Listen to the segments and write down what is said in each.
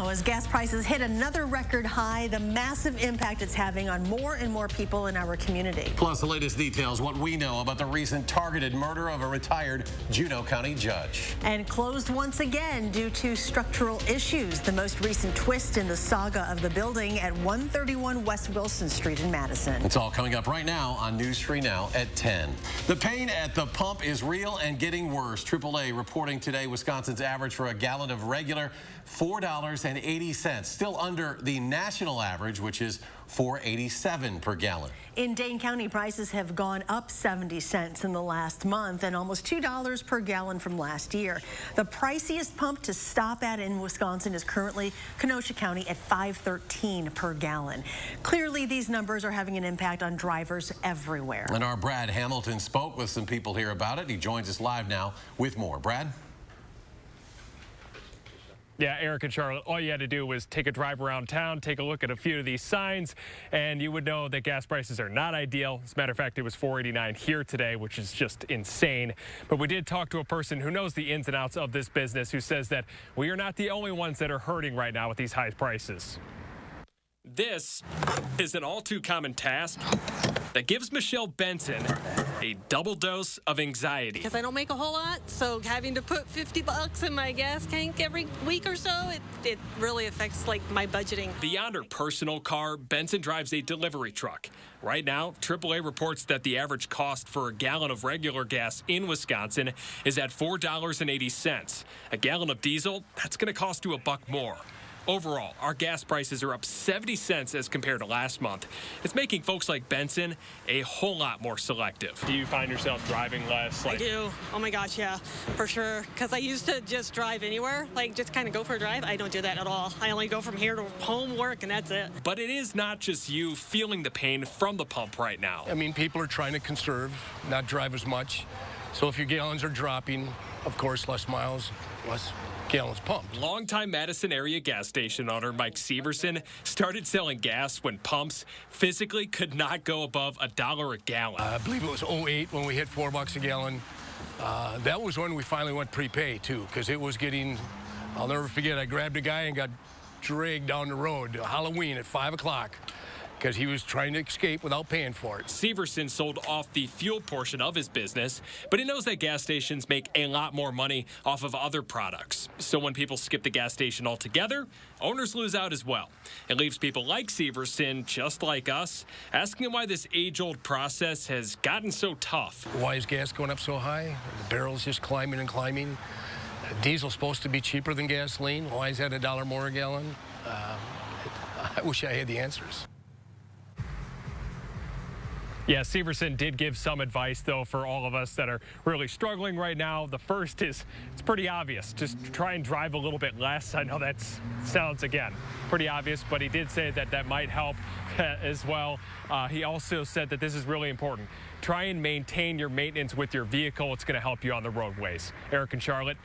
now, as gas prices hit another record high, the massive impact it's having on more and more people in our community. Plus, the latest details, what we know about the recent targeted murder of a retired Juneau County judge. And closed once again due to structural issues. The most recent twist in the saga of the building at 131 West Wilson Street in Madison. It's all coming up right now on News 3 Now at 10. The pain at the pump is real and getting worse. AAA reporting today Wisconsin's average for a gallon of regular $4.80, still under the national average, which is $4.87 per gallon. In Dane County, prices have gone up 70 cents in the last month and almost $2 per gallon from last year. The priciest pump to stop at in Wisconsin is currently Kenosha County at $5.13 per gallon. Clearly, these numbers are having an impact on drivers everywhere. And our Brad Hamilton spoke with some people here about it. He joins us live now with more. Brad? Yeah, Eric and Charlotte, all you had to do was take a drive around town, take a look at a few of these signs, and you would know that gas prices are not ideal. As a matter of fact, it was $4.89 here today, which is just insane. But we did talk to a person who knows the ins and outs of this business, who says that we are not the only ones that are hurting right now with these high prices. This is an all too common task that gives Michelle Benson a double dose of anxiety. Because I don't make a whole lot, so having to put $50 in my gas tank every week or so, it really affects like my budgeting. Beyond her personal car, Benson drives a delivery truck. Right now, AAA reports that the average cost for a gallon of regular gas in Wisconsin is at $4.80. A gallon of diesel, that's going to cost you $1 more. Overall, our gas prices are up 70 cents as compared to last month. It's making folks like Benson a whole lot more selective. Do you find yourself driving less? I do. Oh my gosh, yeah, for sure. Because I used to just drive anywhere, like just kind of go for a drive. I don't do that at all. I only go from here to home, work, and that's it. But it is not just you feeling the pain from the pump right now. I mean, people are trying to conserve, not drive as much. So if your gallons are dropping, of course, less miles, less gallons pumped. Longtime Madison area gas station owner Mike Severson started selling gas when pumps physically could not go above $1 a gallon. I believe it was 2008 when we hit $4 a gallon. That was when we finally went prepay too, because it was getting, I'll never forget, I grabbed a guy and got dragged down the road Halloween at 5 o'clock. Because he was trying to escape without paying for it. Severson sold off the fuel portion of his business, but he knows that gas stations make a lot more money off of other products. So when people skip the gas station altogether, owners lose out as well. It leaves people like Severson, just like us, asking why this age-old process has gotten so tough. Why is gas going up so high? The barrel's just climbing and climbing. Diesel's supposed to be cheaper than gasoline. Why is that $1 more a gallon? I wish I had the answers. Yeah, Severson did give some advice, though, for all of us that are really struggling right now. The first is, it's pretty obvious. Just try and drive a little bit less. I know that sounds, again, pretty obvious, but he did say that that might help as well. He also said that this is really important. Try and maintain your maintenance with your vehicle. It's going to help you on the roadways. Eric and Charlotte.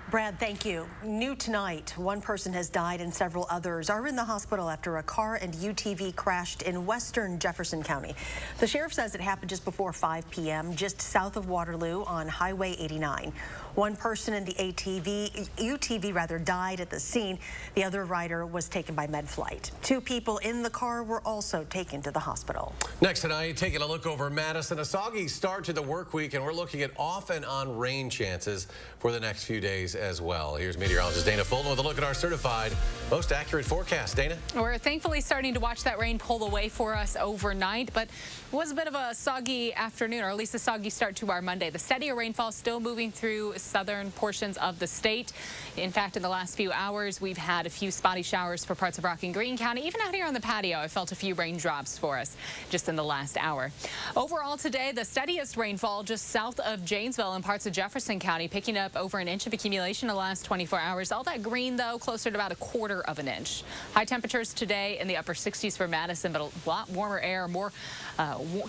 Brad, thank you. New tonight, one person has died and several others are in the hospital after a car and UTV crashed in western Jefferson County. The sheriff says it happened just before 5 p.m., just south of Waterloo on Highway 89. One person in the UTV died at the scene. The other rider was taken by med flight. 2 people in the car were also taken to the hospital. Next tonight, taking a look over Madison. A soggy start to the work week, and we're looking at off and on rain chances for the next few days as well. Here's meteorologist Dana Fulton with a look at our certified most accurate forecast. Dana? We're thankfully starting to watch that rain pull away for us overnight, but it was a bit of a soggy afternoon, or at least a soggy start to our Monday. The steadier rainfall still moving through southern portions of the state. In fact, in the last few hours, we've had a few spotty showers for parts of Rock and Greene County. Even out here on the patio, I felt a few raindrops for us just in the last hour. Overall today, the steadiest rainfall just south of Janesville and parts of Jefferson County, picking up over an inch of accumulation in the last 24 hours. All that green, though, closer to about 1/4 of an inch. High temperatures today in the upper 60s for Madison, but a lot warmer air, more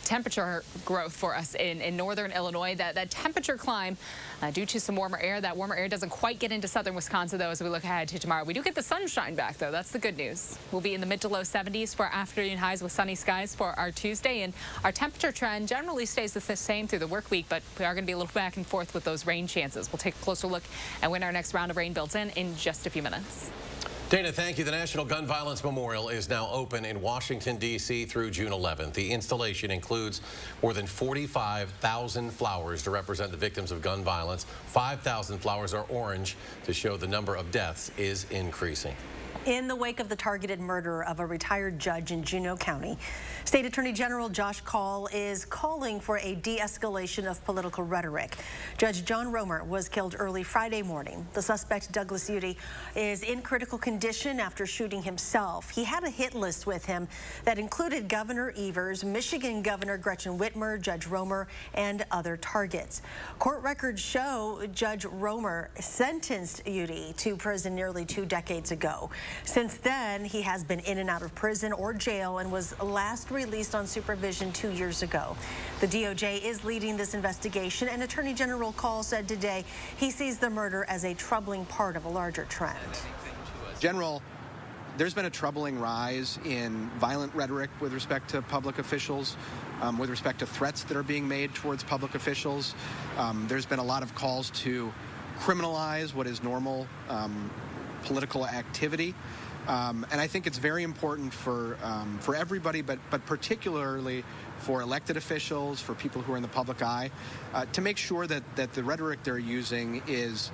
temperature growth for us in northern Illinois. That temperature climb due to some warmer air. That warmer air doesn't quite get into southern Wisconsin, though, as we look ahead to tomorrow. We do get the sunshine back, though. That's the good news. We'll be in the mid to low 70s for our afternoon highs with sunny skies for our Tuesday, and our temperature trend generally stays the same through the work week, but we are going to be a little back and forth with those rain chances. We'll take a closer look at when our next round of rain builds in just a few minutes. Dana, thank you. The National Gun Violence Memorial is now open in Washington, D.C. through June 11th. The installation includes more than 45,000 flowers to represent the victims of gun violence. 5,000 flowers are orange to show the number of deaths is increasing. In the wake of the targeted murder of a retired judge in Juneau County, State Attorney General Josh Kaul is calling for a de-escalation of political rhetoric. Judge John Romer was killed early Friday morning. The suspect, Douglas Udy, is in critical condition after shooting himself. He had a hit list with him that included Governor Evers, Michigan Governor Gretchen Whitmer, Judge Romer, and other targets. Court records show Judge Romer sentenced Udy to prison nearly 2 decades ago. Since then, he has been in and out of prison or jail and was last released on supervision 2 years ago. The DOJ is leading this investigation, and Attorney General Kaul said today he sees the murder as a troubling part of a larger trend. General, there's been a troubling rise in violent rhetoric with respect to public officials, with respect to threats that are being made towards public officials. There's been a lot of calls to criminalize what is normal political activity, and I think it's very important for everybody, but particularly for elected officials, for people who are in the public eye, to make sure that the rhetoric they're using is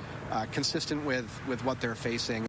consistent with what they're facing.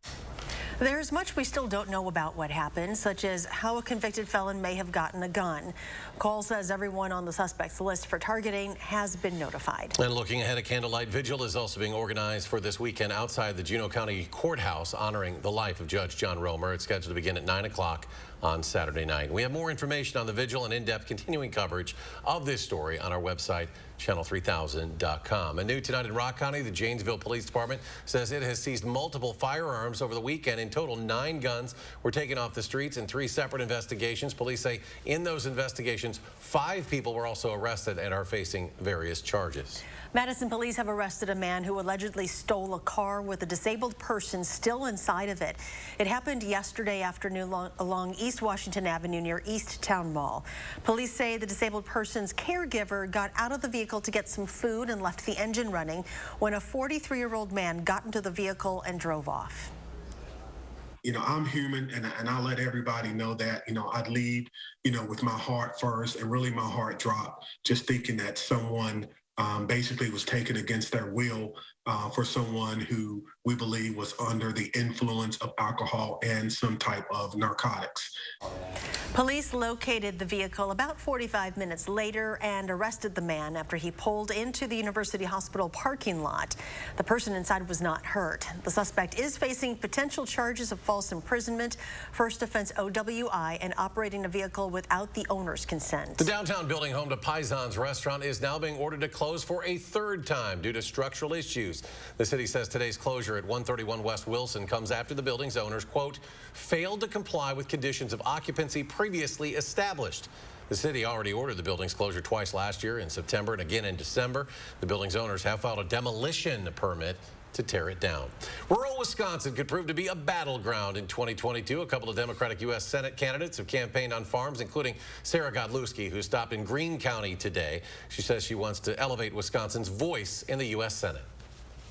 There's much we still don't know about what happened, such as how a convicted felon may have gotten a gun. Kaul says everyone on the suspect's list for targeting has been notified. And looking ahead, a candlelight vigil is also being organized for this weekend outside the Juneau County Courthouse, honoring the life of Judge John Romer. It's scheduled to begin at 9 o'clock on Saturday night. We have more information on the vigil and in-depth continuing coverage of this story on our website, channel3000.com. And new tonight in Rock County, the Janesville Police Department says it has seized multiple firearms over the weekend. In total, 9 guns were taken off the streets in 3 separate investigations. Police say in those investigations, 5 people were also arrested and are facing various charges. Madison police have arrested a man who allegedly stole a car with a disabled person still inside of it. It happened yesterday afternoon along East Washington Avenue near East Town Mall. Police say the disabled person's caregiver got out of the vehicle to get some food and left the engine running when a 43-year-old man got into the vehicle and drove off. You know, I'm human, and I let everybody know that. You know, I'd lead, with my heart first, and really my heart dropped just thinking that someone basically was taken against their will for someone who we believe was under the influence of alcohol and some type of narcotics. Police located the vehicle about 45 minutes later and arrested the man after he pulled into the University Hospital parking lot. The person inside was not hurt. The suspect is facing potential charges of false imprisonment, first offense OWI, and operating a vehicle without the owner's consent. The downtown building home to Paisan's restaurant is now being ordered to close for a 3rd time due to structural issues. The city says today's closure at 131 West Wilson comes after the building's owners, quote, failed to comply with conditions of occupancy previously established. The city already ordered the building's closure twice last year, in September and again in December. The building's owners have filed a demolition permit to tear it down. Rural Wisconsin could prove to be a battleground in 2022. A couple of Democratic U.S. Senate candidates have campaigned on farms, including Sarah Godlewski, who stopped in Greene County today. She says she wants to elevate Wisconsin's voice in the U.S. Senate.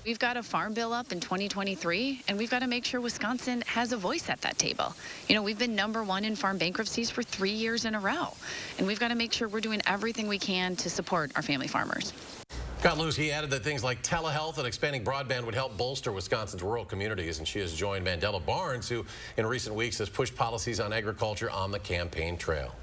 We've got a farm bill up in 2023, and we've got to make sure Wisconsin has a voice at that table. You know, we've been #1 in farm bankruptcies for 3 years in a row, and we've got to make sure we're doing everything we can to support our family farmers. Godlewski added that things like telehealth and expanding broadband would help bolster Wisconsin's rural communities, and she has joined Mandela Barnes, who in recent weeks has pushed policies on agriculture on the campaign trail.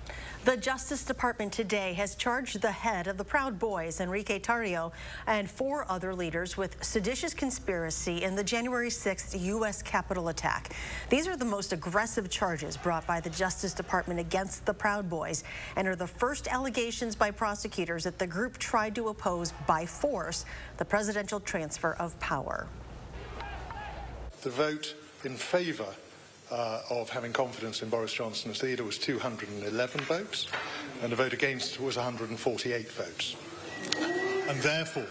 The Justice Department today has charged the head of the Proud Boys, Enrique Tario, and 4 other leaders with seditious conspiracy in the January 6th U.S. Capitol attack. These are the most aggressive charges brought by the Justice Department against the Proud Boys and are the first allegations by prosecutors that the group tried to oppose by force the presidential transfer of power. The vote in favor of having confidence in Boris Johnson as leader was 211 votes, and the vote against was 148 votes. And therefore,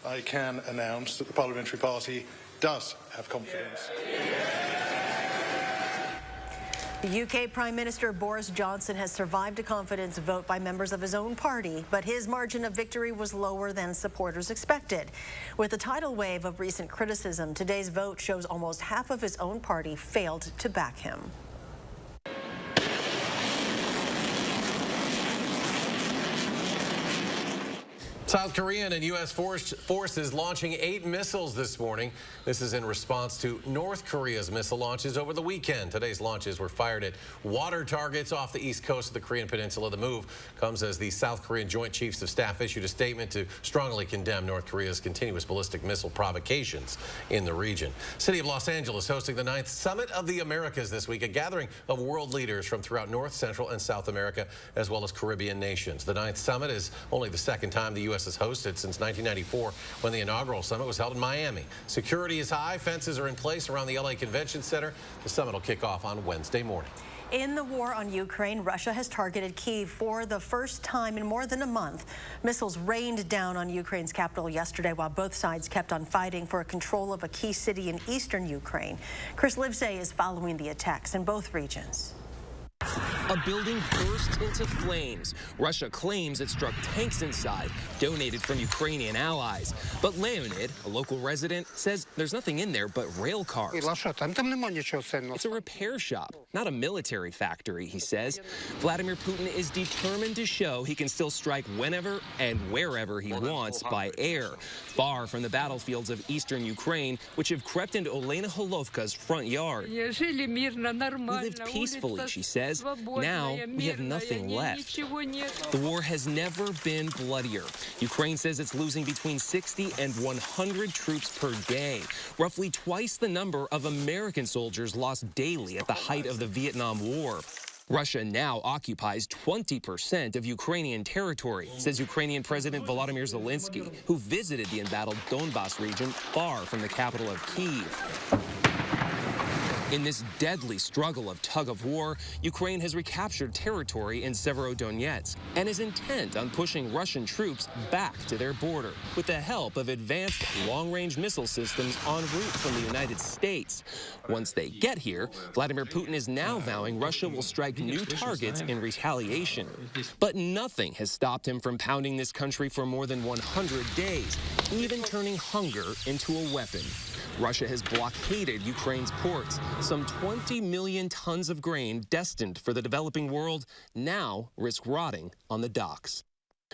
I can announce that the Parliamentary Party does have confidence. The UK Prime Minister Boris Johnson has survived a confidence vote by members of his own party, but his margin of victory was lower than supporters expected. With a tidal wave of recent criticism, today's vote shows almost half of his own party failed to back him. South Korean and U.S. forces launching 8 missiles this morning. This is in response to North Korea's missile launches over the weekend. Today's launches were fired at water targets off the east coast of the Korean peninsula. The move comes as the South Korean Joint Chiefs of Staff issued a statement to strongly condemn North Korea's continuous ballistic missile provocations in the region. City of Los Angeles hosting the 9th Summit of the Americas this week, a gathering of world leaders from throughout North, Central, and South America, as well as Caribbean nations. The 9th Summit is only the second time the U.S. has hosted since 1994, when the inaugural summit was held in Miami. Security is high. Fences are in place around the LA Convention Center. The summit will kick off on Wednesday morning. In the war on Ukraine, Russia has targeted Kyiv for the first time in more than a month. Missiles rained down on Ukraine's capital yesterday while both sides kept on fighting for control of a key city in eastern Ukraine. Chris Livesay is following the attacks in both regions. A building burst into flames. Russia claims it struck tanks inside, donated from Ukrainian allies. But Leonid, a local resident, says there's nothing in there but rail cars. It's a repair shop, not a military factory, he says. Vladimir Putin is determined to show he can still strike whenever and wherever he wants by air, far from the battlefields of eastern Ukraine, which have crept into Olena Holovka's front yard. We lived peacefully, she says. Now we have nothing left. The war has never been bloodier. Ukraine says it's losing between 60 and 100 troops per day, roughly twice the number of American soldiers lost daily at the height of the Vietnam War. Russia now occupies 20% of Ukrainian territory, says Ukrainian President Volodymyr Zelensky, who visited the embattled Donbas region far from the capital of Kyiv. In this deadly struggle of tug-of-war, Ukraine has recaptured territory in Severodonetsk and is intent on pushing Russian troops back to their border with the help of advanced long-range missile systems en route from the United States. Once they get here, Vladimir Putin is now vowing Russia will strike new targets in retaliation. But nothing has stopped him from pounding this country for more than 100 days, even turning hunger into a weapon. Russia has blockaded Ukraine's ports. Some 20 million tons of grain destined for the developing world now risk rotting on the docks.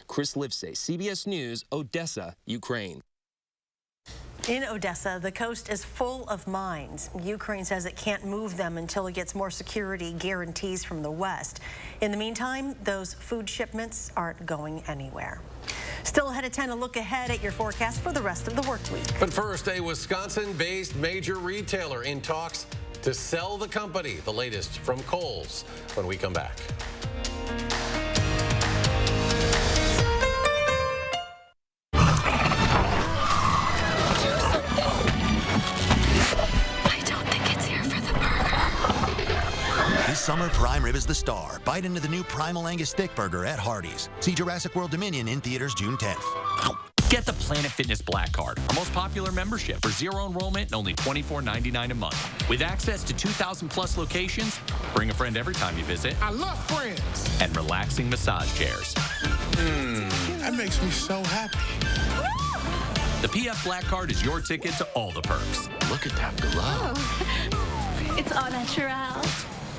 Chris Livesay, CBS News, Odessa, Ukraine. In Odessa, the coast is full of mines. Ukraine says it can't move them until it gets more security guarantees from the West. In the meantime, those food shipments aren't going anywhere. Still ahead at 10, a look ahead at your forecast for the rest of the work week. But first, a Wisconsin-based major retailer in talks to sell the company. The latest from Kohl's when we come back. This summer, prime rib is the star. Bite into the new Primal Angus Thick Burger at Hardee's. See Jurassic World Dominion in theaters June 10th. Get the Planet Fitness Black Card, our most popular membership for zero enrollment and only $24.99 a month. With access to 2,000 plus locations, bring a friend every time you visit. I love friends. And relaxing massage chairs. That makes me so happy. The PF Black Card is your ticket to all the perks. Look at that glow. Oh, it's all natural.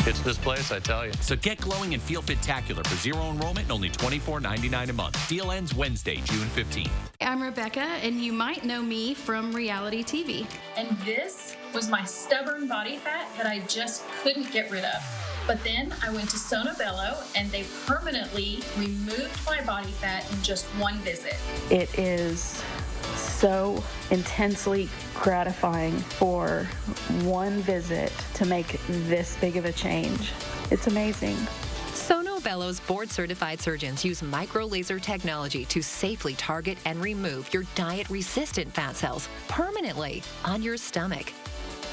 It's this place, I tell you. So get glowing and feel fit-tacular for zero enrollment and only $24.99 a month. Deal ends Wednesday, June 15th. I'm Rebecca, and you might know me from reality TV. And this was my stubborn body fat that I just couldn't get rid of. But then I went to Sonobello, and they permanently removed my body fat in just one visit. It is so intensely gratifying for one visit to make this big of a change. It's amazing. Sonobello's board-certified surgeons use micro-laser technology to safely target and remove your diet-resistant fat cells permanently on your stomach,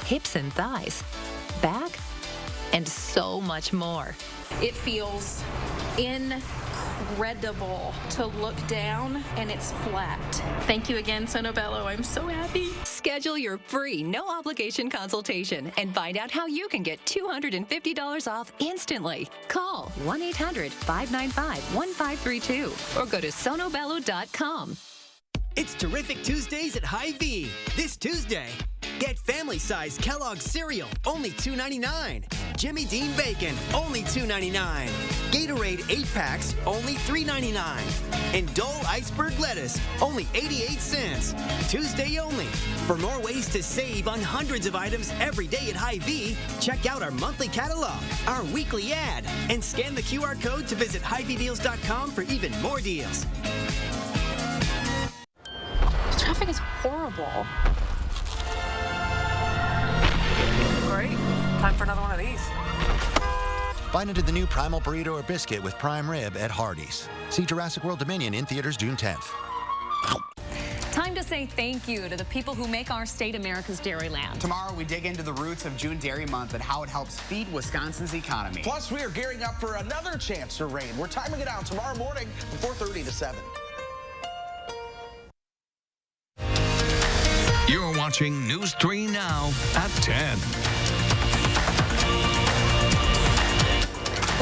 hips and thighs, back, and so much more. It feels incredible. incredible to look down and it's flat. Thank you again, Sonobello. I'm so happy. Schedule your free, no-obligation consultation and find out how you can get $250 off instantly. Call 1-800-595-1532 or go to sonobello.com. It's Terrific Tuesdays at Hy-Vee. This Tuesday, get family-sized Kellogg's cereal, only $2.99. Jimmy Dean bacon, only $2.99. Gatorade 8-packs, only $3.99. And Dole iceberg lettuce, only 88 cents. Tuesday only. For more ways to save on hundreds of items every day at Hy-Vee, check out our monthly catalog, our weekly ad, and scan the QR code to visit HyVeeDeals.com for even more deals. Traffic is horrible. Great. Time for another one of these. Bite into the new Primal Burrito or Biscuit with prime rib at Hardee's. See Jurassic World Dominion in theaters June 10th. Time to say thank you to the people who make our state America's Dairyland. Tomorrow, we dig into the roots of June Dairy Month and how it helps feed Wisconsin's economy. Plus, we are gearing up for another chance to rain. We're timing it out tomorrow morning from 4:30 to 7. You're watching News 3 Now at 10.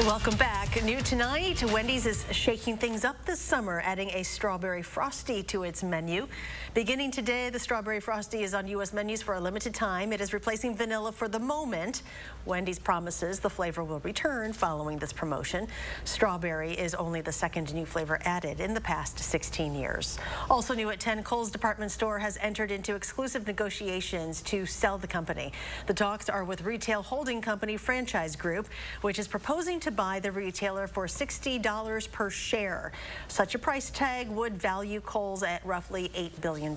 Welcome back. New tonight, Wendy's is shaking things up this summer, adding a strawberry frosty to its menu. Beginning today, the strawberry frosty is on U.S. menus for a limited time. It is replacing vanilla for the moment. Wendy's promises the flavor will return following this promotion. Strawberry is only the second new flavor added in the past 16 years. Also new at 10, Kohl's department store has entered into exclusive negotiations to sell the company. The talks are with retail holding company Franchise Group, which is proposing to buy the retailer for $60 per share. Such a price tag would value Kohl's at roughly $8 billion.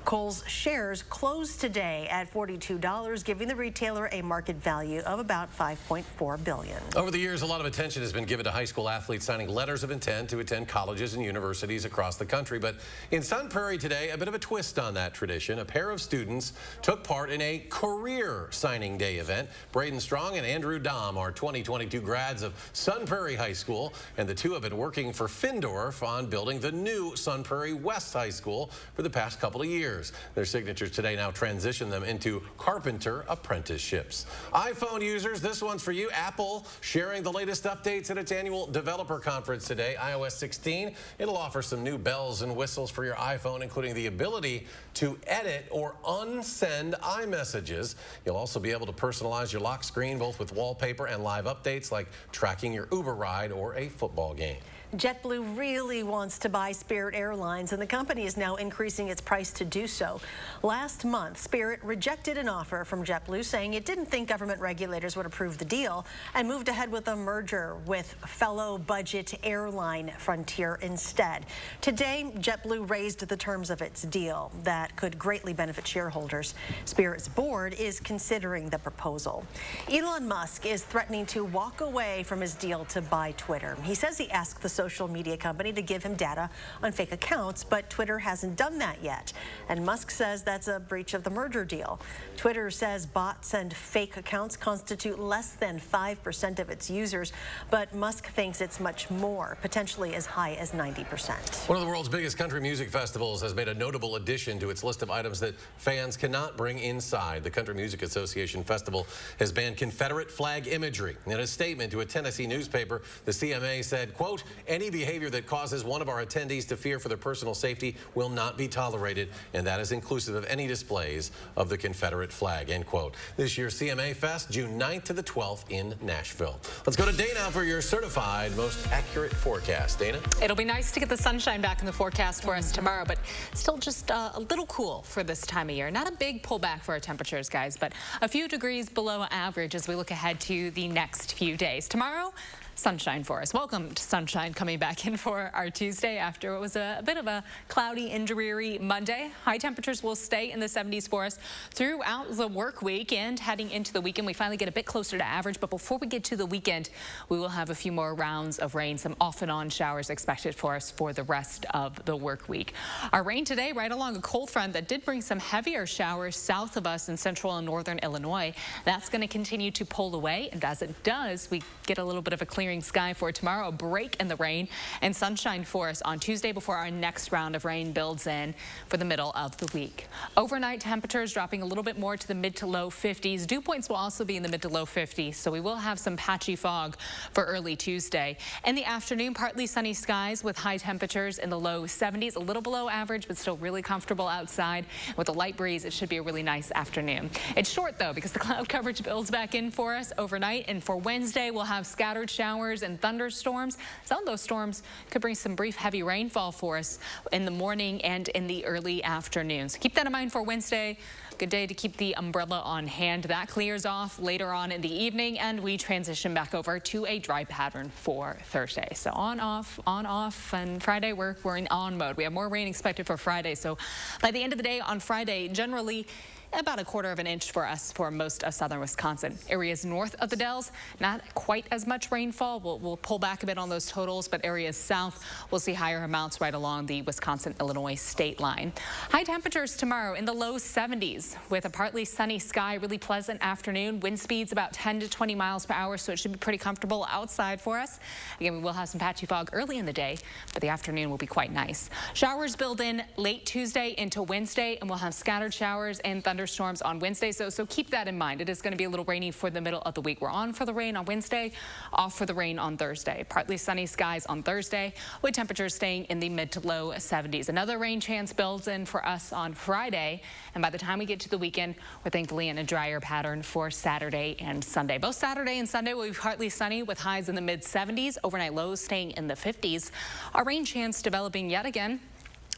Kohl's shares closed today at $42, giving the retailer a market value of about $5.4 billion. Over the years, a lot of attention has been given to high school athletes signing letters of intent to attend colleges and universities across the country. But in Sun Prairie today, a bit of a twist on that tradition. A pair of students took part in a career signing day event. Braden Strong and Andrew Dom are 2022 grads of Sun Prairie High School, and the two have been working for Findorf on building the new Sun Prairie West High School for the past couple of years. Their signatures today now transition them into carpenter apprenticeships. iPhone users, this one's for you. Apple sharing the latest updates at its annual developer conference today, iOS 16. It'll offer some new bells and whistles for your iPhone, including the ability to edit or unsend iMessages. You'll also be able to personalize your lock screen both with wallpaper and live updates like tracking your Uber ride or a football game. JetBlue really wants to buy Spirit Airlines, and the company is now increasing its price to do so. Last month, Spirit rejected an offer from JetBlue, saying it didn't think government regulators would approve the deal, and moved ahead with a merger with fellow budget airline Frontier instead. Today, JetBlue raised the terms of its deal that could greatly benefit shareholders. Spirit's board is considering the proposal. Elon Musk is threatening to walk away from his deal to buy Twitter. He says he asked the social media company to give him data on fake accounts, but Twitter hasn't done that yet. And Musk says that's a breach of the merger deal. Twitter says bots and fake accounts constitute less than 5% of its users, but Musk thinks it's much more, potentially as high as 90%. One of the world's biggest country music festivals has made a notable addition to its list of items that fans cannot bring inside. The Country Music Association Festival has banned Confederate flag imagery. In a statement to a Tennessee newspaper, the CMA said, quote, "Any behavior that causes one of our attendees to fear for their personal safety will not be tolerated, and that is inclusive of any displays of the Confederate flag," end quote. This year's CMA Fest, June 9th to the 12th in Nashville. Let's go to Dana for your certified most accurate forecast. Dana? It'll be nice to get the sunshine back in the forecast for us tomorrow, but still just a little cool for this time of year. Not a big pullback for our temperatures, guys, but a few degrees below average as we look ahead to the next few days. Tomorrow, sunshine for us. Welcome to sunshine coming back in for our Tuesday after what was a bit of a cloudy and dreary Monday. High temperatures will stay in the 70s for us throughout the work week, and heading into the weekend we finally get a bit closer to average. But before we get to the weekend, we will have a few more rounds of rain, some off and on showers expected for us for the rest of the work week. Our rain today right along a cold front that did bring some heavier showers south of us in central and northern Illinois. That's going to continue to pull away, and as it does, we get a little bit of a clearing clearing sky for tomorrow, a break in the rain and sunshine for us on Tuesday before our next round of rain builds in for the middle of the week. Overnight temperatures dropping a little bit more to the mid to low 50s. Dew points will also be in the mid to low 50s, so we will have some patchy fog for early Tuesday. In the afternoon, partly sunny skies with high temperatures in the low 70s, a little below average, but still really comfortable outside. With a light breeze, it should be a really nice afternoon. It's short, though, because the cloud coverage builds back in for us overnight. And for Wednesday, we'll have scattered showers and thunderstorms. Some of those storms could bring some brief heavy rainfall for us in the morning and in the early afternoon. So keep that in mind for Wednesday. Good day to keep the umbrella on hand. That clears off later on in the evening, and we transition back over to a dry pattern for Thursday. So on, off, and Friday we're in on mode. We have more rain expected for Friday. So by the end of the day on Friday, generally about 1/4 of an inch for us for most of southern Wisconsin. Areas north of the Dells, not quite as much rainfall. We'll pull back a bit on those totals, but areas south will see higher amounts right along the Wisconsin-Illinois state line. High temperatures tomorrow in the low 70s with a partly sunny sky, really pleasant afternoon. Wind speeds about 10 to 20 miles per hour, so it should be pretty comfortable outside for us. Again, we will have some patchy fog early in the day, but the afternoon will be quite nice. Showers build in late Tuesday into Wednesday, and we'll have scattered showers and thunderstorms on Wednesday, so keep that in mind. It is going to be a little rainy for the middle of the week. We're on for the rain on Wednesday, off for the rain on Thursday. Partly sunny skies on Thursday, with temperatures staying in the mid to low 70s. Another rain chance builds in for us on Friday, and by the time we get to the weekend, we're thankfully in a drier pattern for Saturday and Sunday. Both Saturday and Sunday will be partly sunny with highs in the mid 70s, overnight lows staying in the 50s. A rain chance developing yet again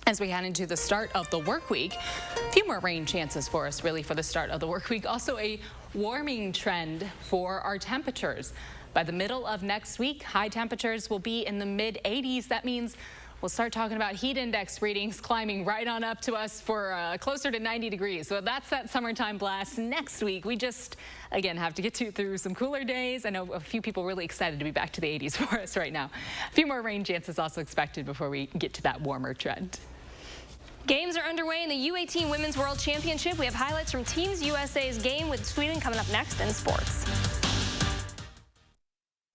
as we head into the start of the work week. A few more rain chances for us really for the start of the work week. Also a warming trend for our temperatures. By the middle of next week, high temperatures will be in the mid 80s. That means we'll start talking about heat index readings climbing right on up to us for closer to 90 degrees. So that's that summertime blast next week. We just, again, have to get through some cooler days. I know a few people really excited to be back to the 80s for us right now. A few more rain chances also expected before we get to that warmer trend. Games are underway in the U18 Women's World Championship. We have highlights from Teams USA's game with Sweden coming up next in sports.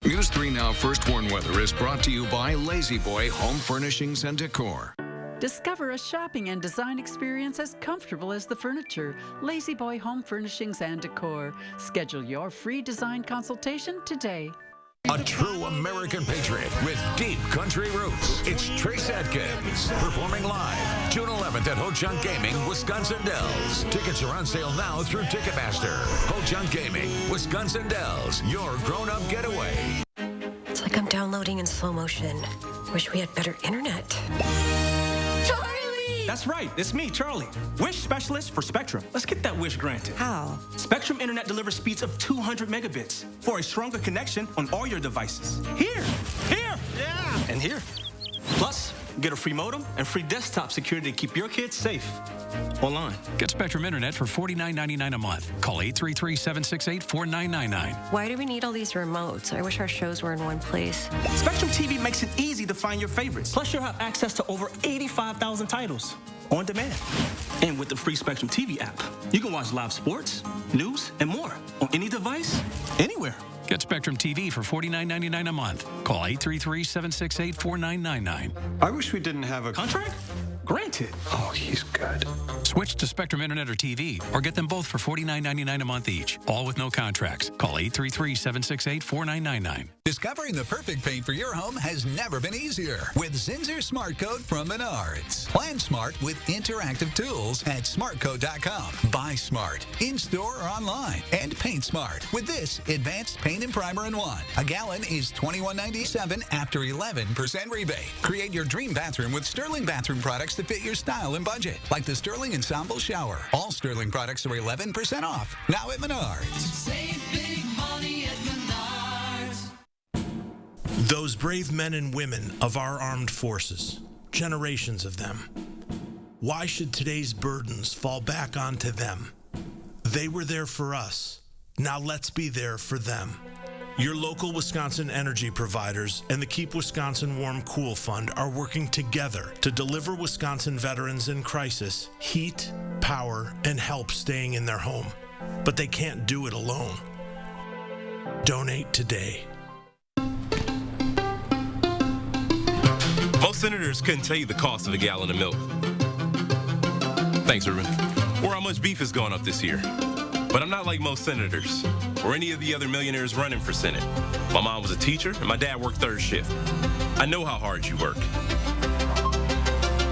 News 3 Now First Warn Weather is brought to you by Lazy Boy Home Furnishings and Decor. Discover a shopping and design experience as comfortable as the furniture. Lazy Boy Home Furnishings and Decor. Schedule your free design consultation today. A true American patriot with deep country roots. It's Trace Adkins performing live June 11th at Ho Chunk Gaming, Wisconsin Dells. Tickets are on sale now through Ticketmaster. Ho Chunk Gaming, Wisconsin Dells, your grown-up getaway. It's like I'm downloading in slow motion. Wish we had better internet. That's right, it's me, Charlie, WISH specialist for Spectrum. Let's get that wish granted. How? Spectrum Internet delivers speeds of 200 megabits for a stronger connection on all your devices. Here, yeah, and here. Plus, get a free modem and free desktop security to keep your kids safe online. Get Spectrum Internet for $49.99 a month. Call 833-768-4999. Why do we need all these remotes? I wish our shows were in one place. Spectrum TV makes it easy to find your favorites. Plus, you'll have access to over 85,000 titles on demand. And with the free Spectrum TV app, you can watch live sports, news, and more on any device, anywhere. Get Spectrum TV for $49.99 a month. Call 833-768-4999. I wish we didn't have a contract. Granted. Oh, he's good. Switch to Spectrum Internet or TV, or get them both for $49.99 a month each, all with no contracts. Call 833-768-4999. Discovering the perfect paint for your home has never been easier with Zinsser Smart Coat from Menards. Plan smart with interactive tools at smartcoat.com. Buy smart in-store or online, and paint smart with this advanced paint and primer in one. A gallon is $21.97 after 11% rebate. Create your dream bathroom with Sterling bathroom products to fit your style and budget, like the Sterling Ensemble Shower. All Sterling products are 11% off now at Menards. Save big money at Menards. Those brave men and women of our armed forces, generations of them. Why should today's burdens fall back onto them? They were there for us. Now let's be there for them. Your local Wisconsin energy providers and the Keep Wisconsin Warm Cool Fund are working together to deliver Wisconsin veterans in crisis heat, power, and help staying in their home. But they can't do it alone. Donate today. Most senators couldn't tell you the cost of a gallon of milk. Thanks, Ruben. Or how much beef has gone up this year. But I'm not like most senators or any of the other millionaires running for Senate. My mom was a teacher and my dad worked third shift. I know how hard you work.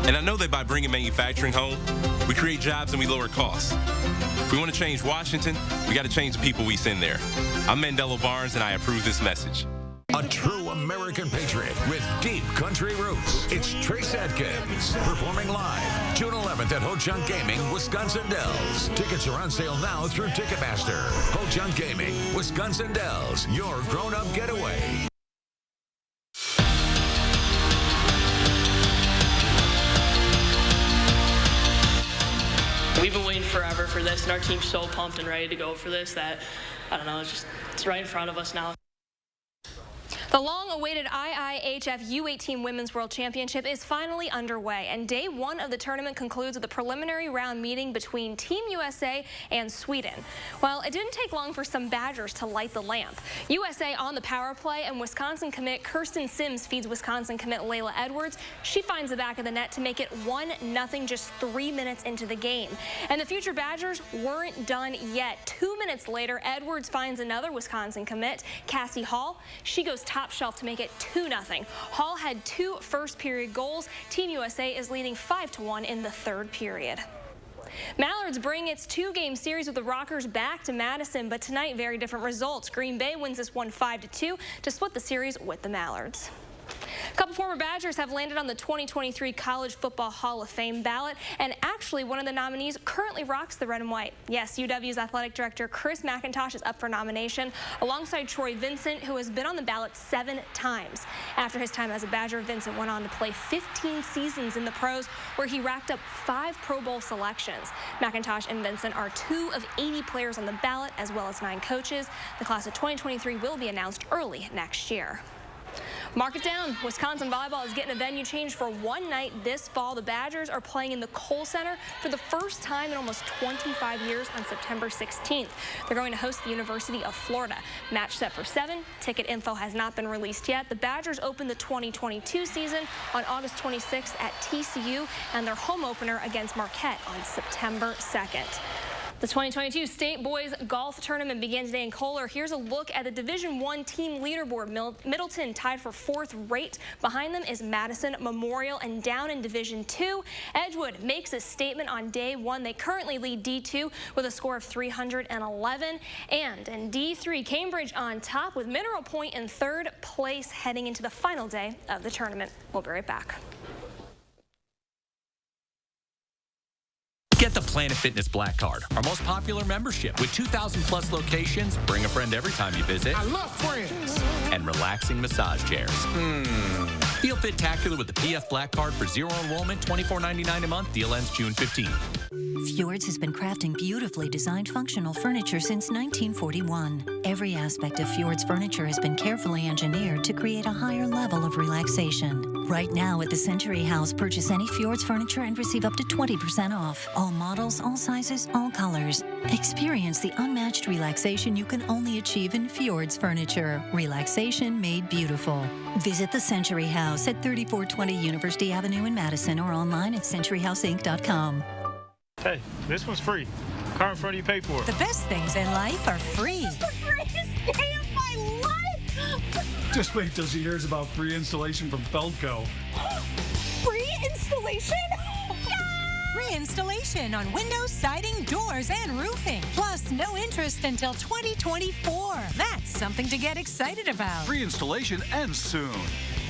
And I know that by bringing manufacturing home, we create jobs and we lower costs. If we want to change Washington, we got to change the people we send there. I'm Mandela Barnes, and I approve this message. A true American patriot with deep country roots. It's Trace Adkins performing live June 11th at Ho-Chunk Gaming, Wisconsin Dells. Tickets are on sale now through Ticketmaster. Ho-Chunk Gaming, Wisconsin Dells, your grown-up getaway. We've been waiting forever for this, and our team's so pumped and ready to go for this that, I don't know, it's right in front of us now. The long-awaited Iihf U18 Women's World Championship is finally underway, and day one of the tournament concludes with a preliminary round meeting between Team USA and Sweden. Well, it didn't take long for some Badgers to light the lamp. USA on the power play, and Wisconsin commit Kirsten Sims feeds Wisconsin commit Layla Edwards. She finds the back of the net to make it 1-0 just 3 minutes into the game. And the future Badgers weren't done yet. 2 minutes later, Edwards finds another Wisconsin commit, Cassie Hall. She goes top shelf to make it 2-0. Hall had 2 first-period goals. Team USA is leading 5-1 in the third period. Mallards bring its 2-game series with the Rockers back to Madison, but tonight very different results. Green Bay wins this one 5-2 to split the series with the Mallards. A couple former Badgers have landed on the 2023 College Football Hall of Fame ballot, and actually one of the nominees currently rocks the red and white. Yes, UW's athletic director Chris McIntosh is up for nomination alongside Troy Vincent, who has been on the ballot 7 times. After his time as a Badger, Vincent went on to play 15 seasons in the pros, where he racked up 5 Pro Bowl selections. McIntosh and Vincent are 2 of 80 players on the ballot, as well as 9 coaches. The class of 2023 will be announced early next year. Mark it down. Wisconsin volleyball is getting a venue change for one night this fall. The Badgers are playing in the Kohl Center for the first time in almost 25 years on September 16th. They're going to host the University of Florida. Match set for 7. Ticket info has not been released yet. The Badgers open the 2022 season on August 26th at TCU, and their home opener against Marquette on September 2nd. The 2022 State Boys Golf Tournament begins today in Kohler. Here's a look at the Division I team leaderboard. Middleton tied for 4th rate. Behind them is Madison, Memorial, and down in Division II, Edgewood makes a statement on day 1. They currently lead D2 with a score of 311. And in D3, Cambridge on top with Mineral Point in 3rd place heading into the final day of the tournament. We'll be right back. Get the Planet Fitness Black Card, our most popular membership. With 2,000 plus locations, bring a friend every time you visit. I love friends. And relaxing massage chairs. Feel fit-tacular with the PF Black Card for 0 enrollment, $24.99 a month. Deal ends June 15th. Fjords has been crafting beautifully designed functional furniture since 1941. Every aspect of Fjords furniture has been carefully engineered to create a higher level of relaxation. Right now at the Century House, purchase any Fjords furniture and receive up to 20% off. All models, all sizes, all colors. Experience the unmatched relaxation you can only achieve in Fjords furniture. Relaxation made beautiful. Visit the Century House at 3420 University Avenue in Madison or online at centuryhouseinc.com. Hey, this one's free. Car in front of you pay for it. The best things in life are free. This is the greatest day of my life! Just wait till she hears about free installation from Feldco. Free installation? Free installation on windows, siding, doors, and roofing. Plus, no interest until 2024. That's something to get excited about. Free installation ends soon.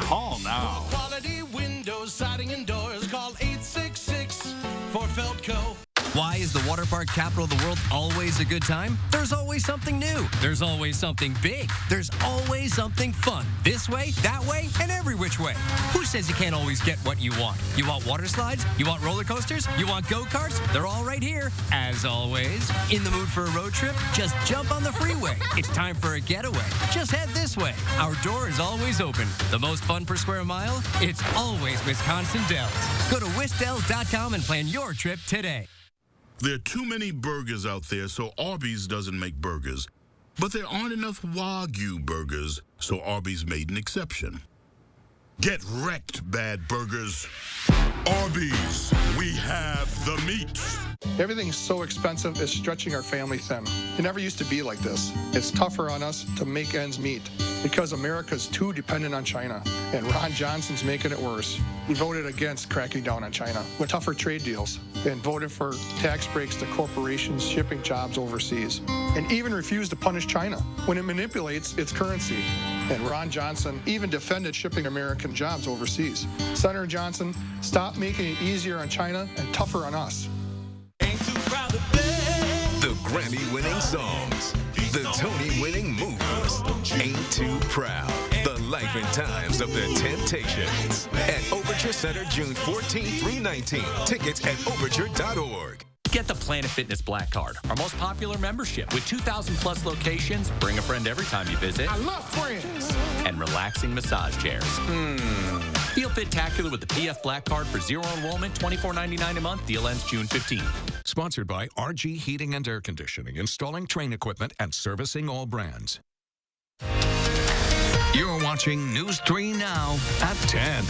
Call now. For quality windows, siding, and doors, call 866 for Feldco. Why is the water park capital of the world always a good time? There's always something new. There's always something big. There's always something fun. This way, that way, and every which way. Who says you can't always get what you want? You want water slides? You want roller coasters? You want go-karts? They're all right here, as always. In the mood for a road trip? Just jump on the freeway. It's time for a getaway. Just head this way. Our door is always open. The most fun per square mile? It's always Wisconsin Dells. Go to wisdells.com and plan your trip today. There are too many burgers out there, so Arby's doesn't make burgers. But there aren't enough Wagyu burgers, so Arby's made an exception. Get wrecked, bad burgers. Arby's, we have the meat. Everything's so expensive, it's stretching our family thin. It never used to be like this. It's tougher on us to make ends meet because America's too dependent on China, and Ron Johnson's making it worse. He voted against cracking down on China with tougher trade deals and voted for tax breaks to corporations shipping jobs overseas, and even refused to punish China when it manipulates its currency. And Ron Johnson even defended shipping American jobs overseas. Senator Johnson, stop making it easier on China and tougher on us. The Grammy-winning songs. The Tony-winning moves. Ain't Too Proud. The life and times of the Temptations. At Overture Center, June 14th through 19th. Tickets at overture.org. Get the Planet Fitness Black Card, our most popular membership. With 2,000+ locations, bring a friend every time you visit. I love friends. And relaxing massage chairs. Feel fit-tacular with the PF Black Card for 0 enrollment, $24.99 a month. Deal ends June 15th. Sponsored by RG Heating and Air Conditioning, installing train equipment and servicing all brands. You're watching News 3 Now at 10.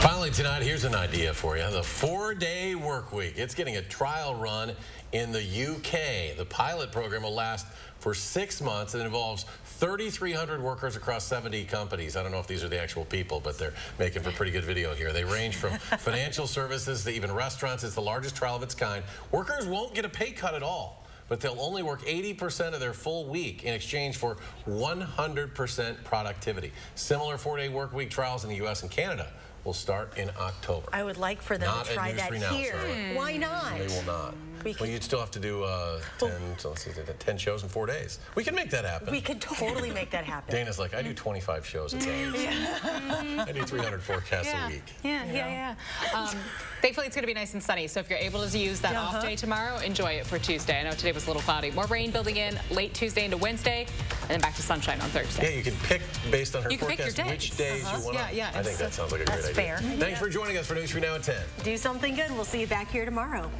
Finally tonight, here's an idea for you. The 4-day work week. It's getting a trial run in the UK. The pilot program will last for 6 months. It involves 3,300 workers across 70 companies. I don't know if these are the actual people, but they're making for pretty good video here. They range from financial services to even restaurants. It's the largest trial of its kind. Workers won't get a pay cut at all, but they'll only work 80% of their full week in exchange for 100% productivity. Similar 4-day work week trials in the U.S. and Canada will start in October. I would like for them to try that here. Why not? They will not. Well, you'd still have to do 10 shows in 4 days. We can make that happen. We could totally make that happen. Dana's like, I do 25 shows a day. I do 300 forecasts a week. Yeah. Thankfully, it's going to be nice and sunny, so if you're able to use that off day tomorrow, enjoy it for Tuesday. I know today was a little cloudy. More rain building in late Tuesday into Wednesday, and then back to sunshine on Thursday. Yeah, you can pick, based on her forecast, which days you want to. I think that sounds like a great idea. Fair. Thanks for joining us for News 3 Now at 10. Do something good. We'll see you back here tomorrow.